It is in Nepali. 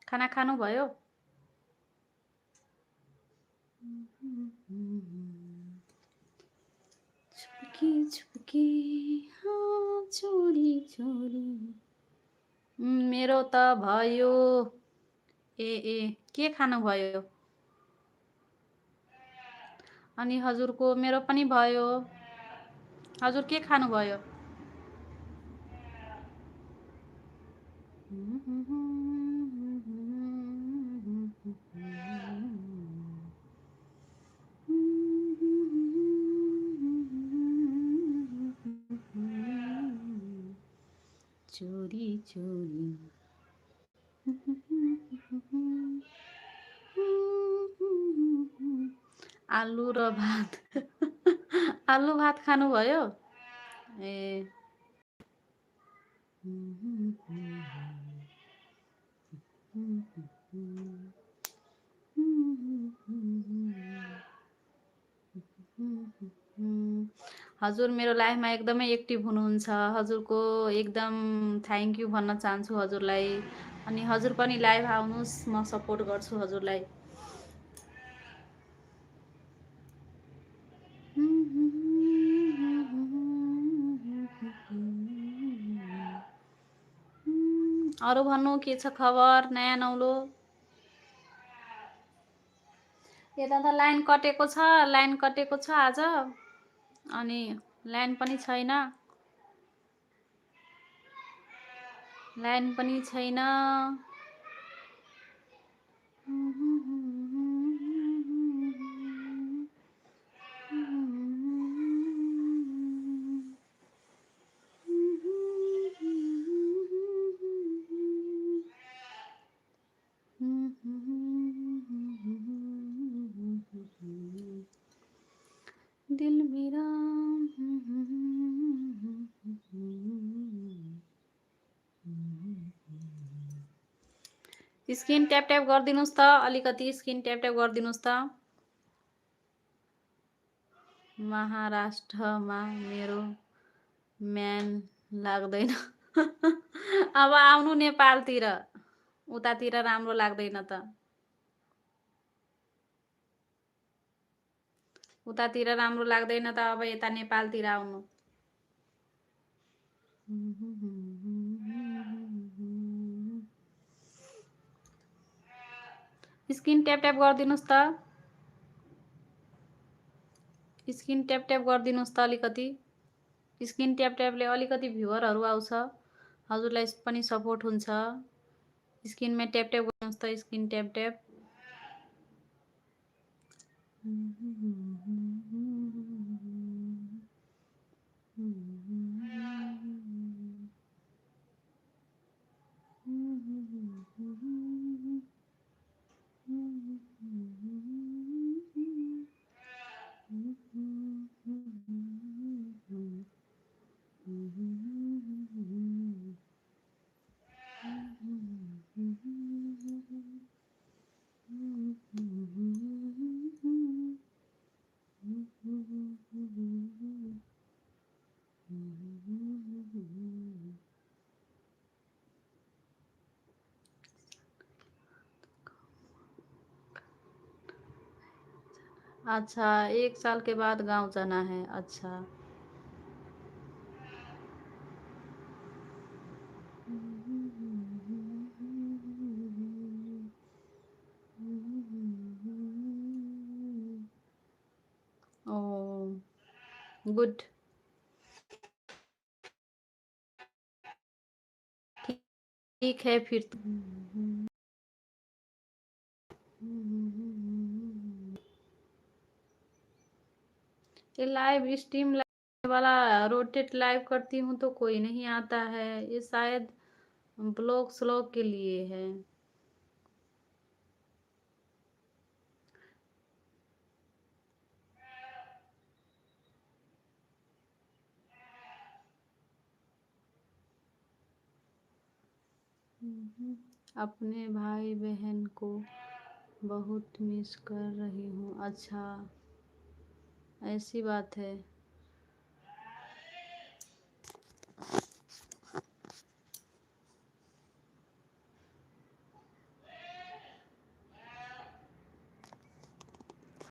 खाना खानुभयो? छुपकी छुपकी हाँ चोरी चोरी मेरो त भयो। ए के खानुभयो? अनि हजुरको मेरो पनि भयो। हजुर के खानुभयो? चोरी चोरी आलु र भात आलु भात खानुभयो? ए हजुर मेरो लाइफमा एकदमै एक्टिभ हुनुहुन्छ। हजुरको एकदम थ्याङ्क यू भन्न चाहन्छु हजुरलाई। अनि हजुर पनि लाइभ आउनुहोस्, म सपोर्ट गर्छु हजुरलाई। अरू भन्नु के छ खबर नयाँ नौलो? यता त लाइन कटेको छ आज। अनि लाइन पनि छैन। दिल मेरा स्क्रिन ट्याप ट्याप गरिदिनुहोस् त, अलिकति स्क्रिन ट्याप ट्याप गरिदिनुहोस् त। महाराष्ट्रमा मेरो म्यान लाग्दैन अब आउनु नेपालतिर, उतातिर राम्रो लाग्दैन त। उतातिर राम्रो लाग्दैन त अब यता नेपालतिर आउनु। स्क्रिन ट्याप ट्याप गरिदिनुहोस् त, स्क्रिन ट्याप ट्याप गरिदिनुहोस् त अलिकति। स्क्रिन ट्याप ट्यापले अलिकति भ्युवरहरू आउँछ, हजुरलाई पनि सपोर्ट हुन्छ। स्क्रिनमा ट्याप ट्याप गर्नुहोस् त, स्क्रिन ट्याप ट्याप। अच्छा 1 साल के बाद गांव जाना है। अच्छा ओ गुड, ठीक है फिर तो। ये लाइव स्ट्रीम वाला रोटेट लाइव करती हूँ तो कोई नहीं आता है, ये शायद ब्लॉग स्लॉग के लिए है। अपने भाई बहन को बहुत मिस कर रही हूँ। अच्छा ऐसी बात है।